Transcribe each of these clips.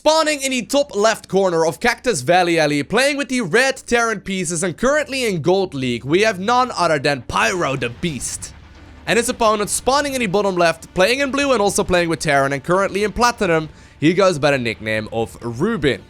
Spawning in the top left corner of Cactus Valley Alley, playing with the red Terran pieces and currently in Gold League, we have none other than Pyro the Beast. And his opponent spawning in the bottom left, playing in blue and also playing with Terran, and currently in Platinum, he goes by the nickname of Ruben.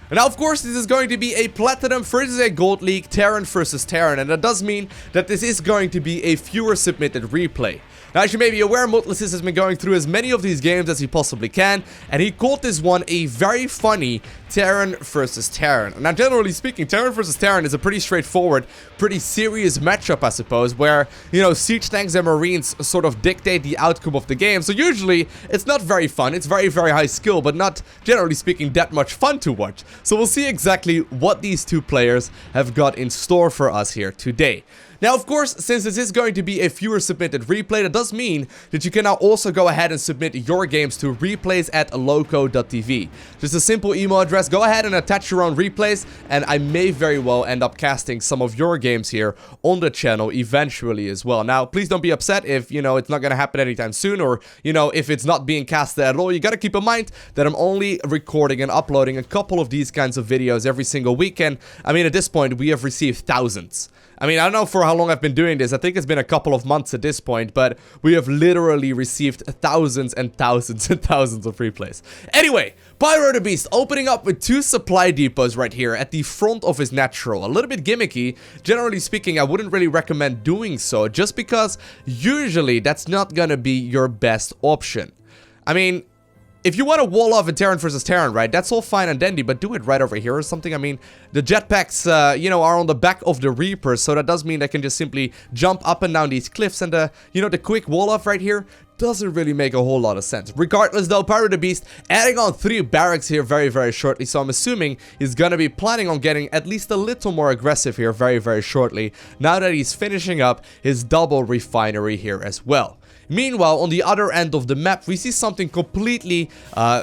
And now, of course, this is going to be a Platinum versus a Gold League, Terran versus Terran, and that does mean that this is going to be a viewer submitted replay. Now, as you may be aware, Mules has been going through as many of these games as he possibly can, and he called this one a very funny Terran versus Terran. Now, generally speaking, Terran versus Terran is a pretty straightforward, pretty serious matchup, I suppose, where, you know, siege tanks and marines sort of dictate the outcome of the game. So usually, it's not very fun. It's very, very high skill, but not, generally speaking, that much fun to watch. So we'll see exactly what these two players have got in store for us here today. Now, of course, since this is going to be a viewer submitted replay, that does mean that you can now also go ahead and submit your games to replays at LowkoTV. Just a simple email address, go ahead and attach your own replays, and I may very well end up casting some of your games here on the channel eventually as well. Now, please don't be upset if, you know, it's not going to happen anytime soon, or, you know, if it's not being casted at all. You got to keep in mind that I'm only recording and uploading a couple of these kinds of videos every single weekend. I mean, at this point, we have received thousands. I mean, I don't know for how long I've been doing this. I think it's been a couple of months at this point, but we have literally received thousands and thousands and thousands of replays. Anyway, Pyro the Beast opening up with two supply depots right here at the front of his natural. A little bit gimmicky. Generally speaking, I wouldn't really recommend doing so, just because usually that's not gonna be your best option. I mean, if you want to wall off a Terran versus Terran, right, that's all fine and dandy, but do it right over here or something. I mean, the jetpacks, you know, are on the back of the Reapers, so that does mean they can just simply jump up and down these cliffs, and, you know, the quick wall off right here doesn't really make a whole lot of sense. Regardless, though, Pyro the Beast adding on 3 barracks here very, very shortly, so I'm assuming he's gonna be planning on getting at least a little more aggressive here very, very shortly, now that he's finishing up his double refinery here as well. Meanwhile, on the other end of the map, we see something completely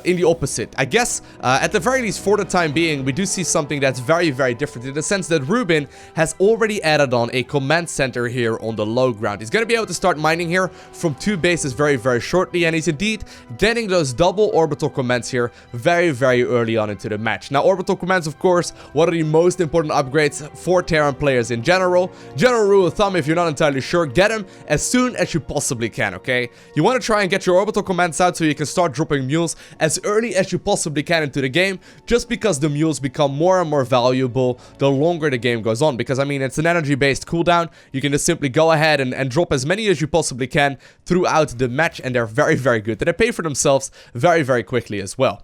in the opposite. I guess, at the very least, for the time being, we do see something that's very, very different in the sense that Ruben has already added on a command center here on the low ground. He's going to be able to start mining here from 2 bases very, very shortly, and he's indeed getting those double orbital commands here very, very early on into the match. Now, orbital commands, of course, one of the most important upgrades for Terran players in general. General rule of thumb, if you're not entirely sure, get them as soon as you possibly can. Okay, you want to try and get your orbital commands out so you can start dropping mules as early as you possibly can into the game, just because the mules become more and more valuable the longer the game goes on. Because, I mean, it's an energy-based cooldown. You can just simply go ahead and drop as many as you possibly can throughout the match, and they're very, very good. And they pay for themselves very, very quickly as well.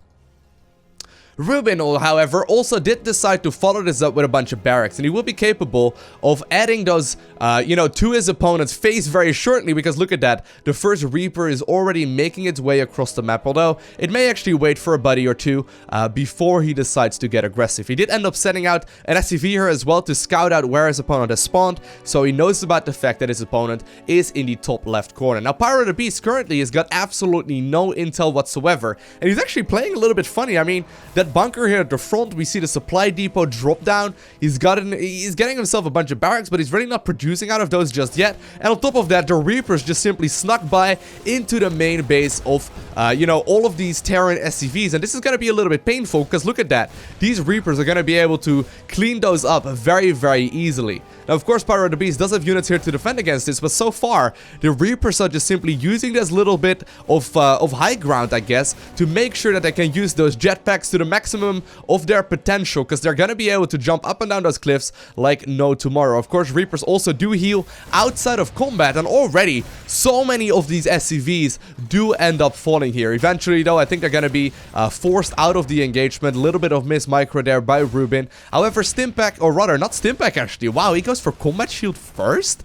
Ruben, however, also did decide to follow this up with a bunch of barracks, and he will be capable of adding those, you know, to his opponent's face very shortly, because look at that, the first Reaper is already making its way across the map, although it may actually wait for a buddy or two before he decides to get aggressive. He did end up sending out an SCV here as well to scout out where his opponent has spawned, so he knows about the fact that his opponent is in the top left corner. Now, Pyro the Beast currently has got absolutely no intel whatsoever, and he's actually playing a little bit funny. I mean, that bunker here at the front, we see the supply depot drop down. He's getting himself a bunch of barracks, but he's really not producing out of those just yet. And on top of that, the Reapers just simply snuck by into the main base of, you know, all of these Terran SCVs. And this is going to be a little bit painful, because look at that. These Reapers are going to be able to clean those up very, very easily. Now, of course, Pyro the Beast does have units here to defend against this, but so far, the Reapers are just simply using this little bit of high ground, I guess, to make sure that they can use those jetpacks to the maximum of their potential, because they're going to be able to jump up and down those cliffs like no tomorrow. Of course, Reapers also do heal outside of combat, and already so many of these SCVs do end up falling here. Eventually, though, I think they're going to be forced out of the engagement. A little bit of miss micro there by Ruben. However, Stimpack, or rather, not Stimpack actually. Wow, he goes for combat shield first?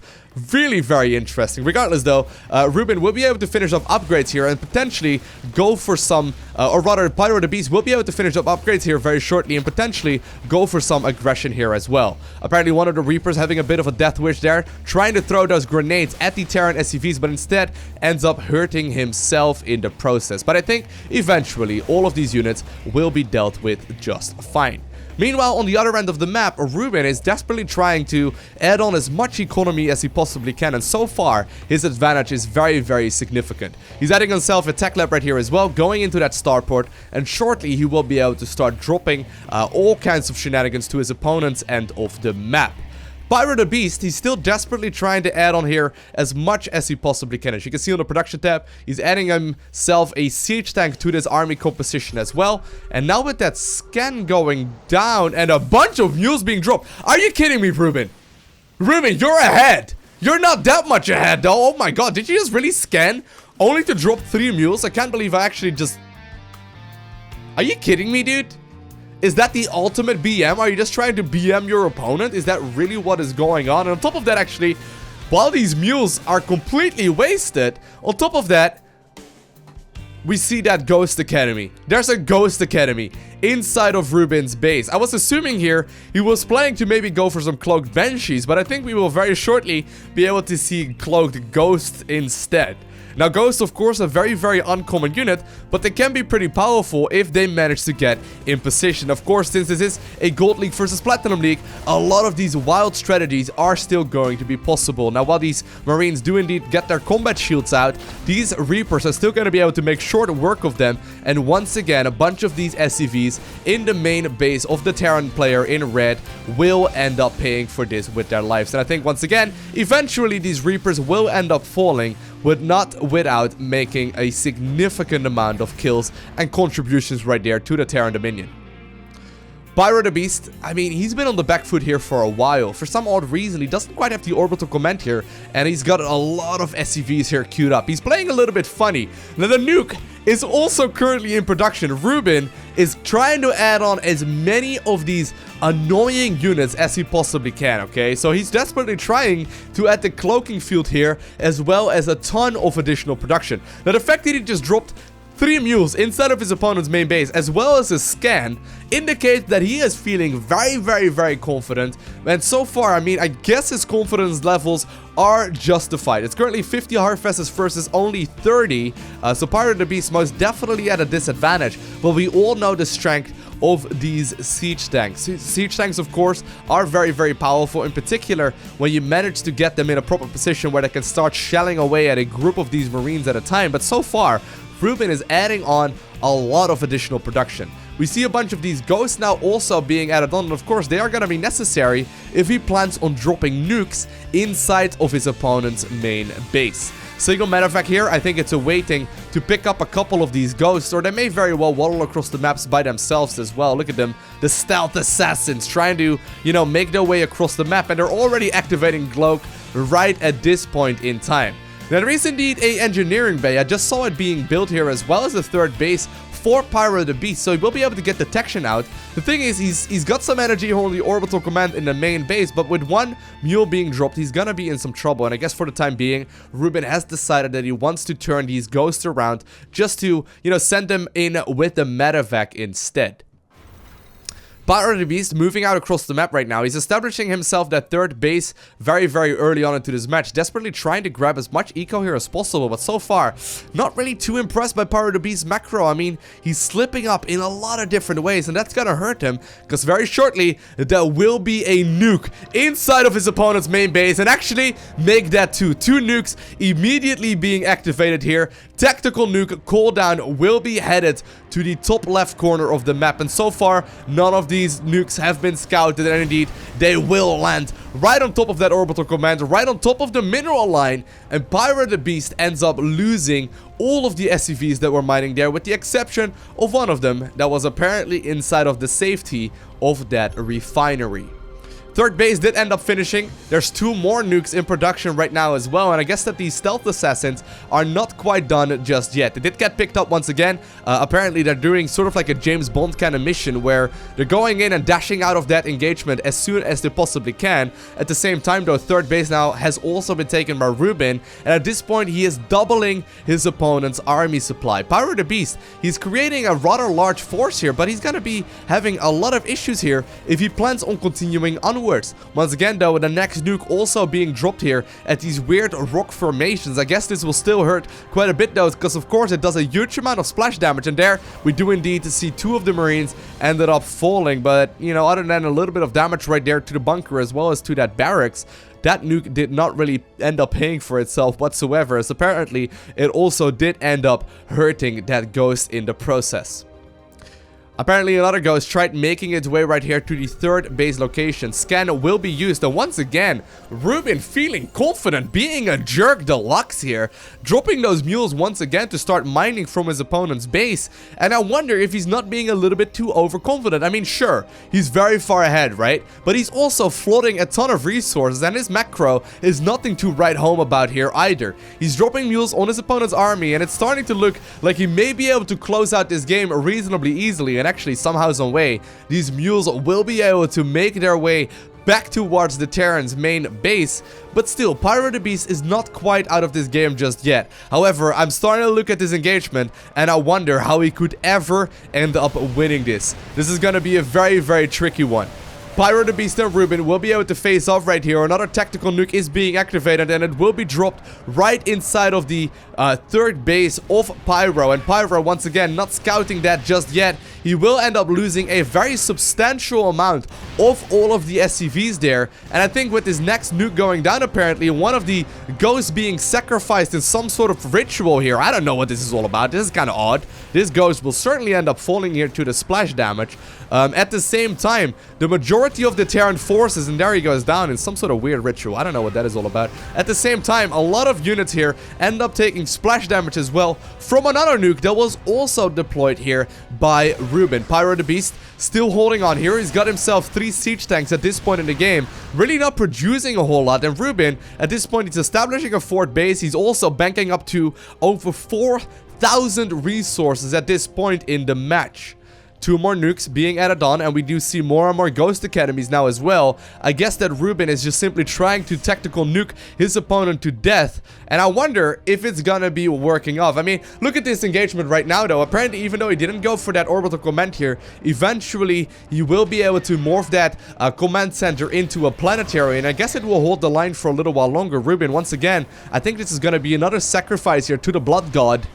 Really very interesting. Regardless, though, Ruben will be able to finish off upgrades here and potentially go for some, or rather, Pyro the Beast will be able to finish up upgrades here very shortly and potentially go for some aggression here as well. Apparently, one of the Reapers having a bit of a death wish there, trying to throw those grenades at the Terran SCVs, but instead ends up hurting himself in the process. But I think eventually all of these units will be dealt with just fine. Meanwhile, on the other end of the map, Ruben is desperately trying to add on as much economy as he possibly can, and so far, his advantage is very, very significant. He's adding himself a tech lab right here as well, going into that starport, and shortly he will be able to start dropping all kinds of shenanigans to his opponents' end of the map. Pyro the Beast, he's still desperately trying to add on here as much as he possibly can. As you can see on the production tab, he's adding himself a siege tank to this army composition as well. And now with that scan going down and a bunch of mules being dropped. Are you kidding me, Ruben? Ruben, you're ahead. You're not that much ahead, though. Oh my god, did you just really scan only to drop 3 mules? I can't believe I actually just... Are you kidding me, dude? Is that the ultimate BM? Are you just trying to BM your opponent? Is that really what is going on? And on top of that, actually, while these mules are completely wasted, on top of that, we see that Ghost Academy. There's a Ghost Academy inside of Ruben's base. I was assuming here he was planning to maybe go for some Cloaked Banshees, but I think we will very shortly be able to see Cloaked Ghosts instead. Now, Ghosts, of course, a very, very uncommon unit, but they can be pretty powerful if they manage to get in position. Of course, since this is a Gold League versus Platinum League, a lot of these wild strategies are still going to be possible. Now, while these Marines do indeed get their combat shields out, these Reapers are still going to be able to make short work of them. And once again, a bunch of these SCVs in the main base of the Terran player in red will end up paying for this with their lives. And I think, once again, eventually these Reapers will end up falling, but not without making a significant amount of kills and contributions right there to the Terran Dominion. Pyro the Beast, I mean, he's been on the back foot here for a while. For some odd reason, he doesn't quite have the orbital command here, and he's got a lot of SCVs here queued up. He's playing a little bit funny. Now, the nuke is also currently in production. Ruben is trying to add on as many of these annoying units as he possibly can, okay? So he's desperately trying to add the cloaking field here, as well as a ton of additional production. Now, the fact that he just dropped 3 mules inside of his opponent's main base, as well as a scan, indicates that he is feeling very, very, very confident. And so far, I mean, I guess his confidence levels are justified. It's currently 50 Harfesses versus only 30. So Pyro the Beast most definitely at a disadvantage. But we all know the strength of these siege tanks. Siege tanks, of course, are very, very powerful, in particular when you manage to get them in a proper position where they can start shelling away at a group of these Marines at a time. But so far, Ruben is adding on a lot of additional production. We see a bunch of these ghosts now also being added on, and of course they are going to be necessary if he plans on dropping nukes inside of his opponent's main base. Single medevac here, I think it's a waiting to pick up a couple of these ghosts, or they may very well waddle across the maps by themselves as well. Look at them, the stealth assassins trying to, you know, make their way across the map, and they're already activating Cloak right at this point in time. Now, there is indeed a engineering bay. I just saw it being built here, as well as a third base for Pyro the Beast, so he will be able to get detection out. The thing is, he's got some energy on the orbital command in the main base, but with one mule being dropped, he's gonna be in some trouble. And I guess for the time being, Ruben has decided that he wants to turn these ghosts around just to, you know, send them in with the medevac instead. Pyro the Beast moving out across the map right now. He's establishing himself that third base very, very early on into this match. Desperately trying to grab as much eco here as possible. But so far, not really too impressed by Pyro the Beast's macro. I mean, he's slipping up in a lot of different ways. And that's gonna hurt him. Because very shortly, there will be a nuke inside of his opponent's main base. And actually, make that two nukes immediately being activated here. Tactical Nuke cooldown will be headed to the top left corner of the map. And so far, none of these nukes have been scouted, and indeed, they will land right on top of that orbital command, right on top of the mineral line, and Pyro the Beast ends up losing all of the SCVs that were mining there, with the exception of one of them that was apparently inside of the safety of that refinery. Third base did end up finishing. There's 2 more nukes in production right now as well, and I guess that these stealth assassins are not quite done just yet. They did get picked up once again. Apparently they're doing sort of like a James Bond kind of mission where they're going in and dashing out of that engagement as soon as they possibly can. At the same time though, third base now has also been taken by Ruben, and at this point he is doubling his opponent's army supply. Pyro the Beast, he's creating a rather large force here, but he's gonna be having a lot of issues here if he plans on continuing onward viewers. Once again though, the next nuke also being dropped here at these weird rock formations. I guess this will still hurt quite a bit though, because of course it does a huge amount of splash damage, and there we do indeed see 2 of the Marines ended up falling. But you know, other than a little bit of damage right there to the bunker as well as to that barracks, that nuke did not really end up paying for itself whatsoever, as apparently it also did end up hurting that ghost in the process. Apparently another ghost tried making its way right here to the 3rd base location. Scan will be used, and once again, Ruben feeling confident, being a jerk deluxe here, dropping those mules once again to start mining from his opponent's base. And I wonder if he's not being a little bit too overconfident. I mean, sure, he's very far ahead, right? But he's also floating a ton of resources, and his macro is nothing to write home about here either. He's dropping mules on his opponent's army, and it's starting to look like he may be able to close out this game reasonably easily. And actually, somehow, some way, these mules will be able to make their way back towards the Terran's main base. But still, Pyro the Beast is not quite out of this game just yet. However, I'm starting to look at this engagement, and I wonder how he could ever end up winning this. This is going to be a very, very tricky one. Pyro the Beast and Ruben will be able to face off right here. Another tactical nuke is being activated, and it will be dropped right inside of the 3rd base of Pyro. And Pyro, once again, not scouting that just yet. He will end up losing a very substantial amount of all of the SCVs there. And I think with this next nuke going down, apparently, one of the ghosts being sacrificed in some sort of ritual here. I don't know what this is all about. This is kind of odd. This ghost will certainly end up falling here to the splash damage. At the same time, the majority of the Terran forces, and there he goes down in some sort of weird ritual. I don't know what that is all about. At the same time, a lot of units here end up taking splash damage as well from another nuke that was also deployed here by Ruben. Pyro the Beast still holding on here. He's got himself 3 siege tanks at this point in the game, really not producing a whole lot. And Ruben, at this point, he's establishing a fort base. He's also banking up to over 4,000 resources at this point in the match. 2 more nukes being added on, and we do see more and more ghost academies now as well. I guess that Ruben is just simply trying to tactical nuke his opponent to death, and I wonder if it's gonna be working off. I mean, look at this engagement right now though. Apparently, even though he didn't go for that orbital command here, eventually he will be able to morph that command center into a planetary, and I guess it will hold the line for a little while longer. Ruben, once again, I think this is gonna be another sacrifice here to the blood god.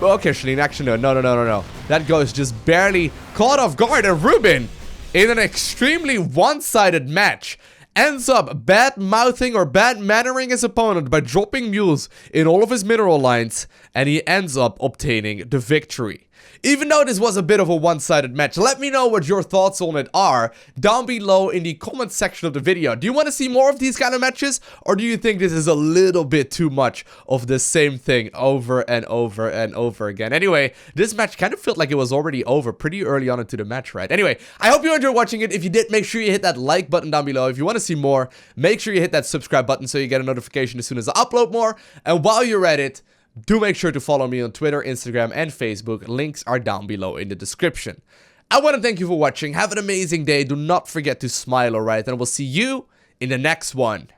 Okay, Shalene, actually, no. That ghost just barely caught off guard, and Ruben, in an extremely one-sided match, ends up bad-mouthing or bad-mannering his opponent by dropping mules in all of his mineral lines, and he ends up obtaining the victory. Even though this was a bit of a one-sided match, let me know what your thoughts on it are down below in the comment section of the video. Do you want to see more of these kind of matches, or do you think this is a little bit too much of the same thing over and over and over again? Anyway, this match kind of felt like it was already over pretty early on into the match, right? Anyway, I hope you enjoyed watching it. If you did, make sure you hit that like button down below. If you want to see more, make sure you hit that subscribe button so you get a notification as soon as I upload more. And while you're at it, do make sure to follow me on Twitter, Instagram, and Facebook. Links are down below in the description. I want to thank you for watching. Have an amazing day. Do not forget to smile, alright? And we'll see you in the next one.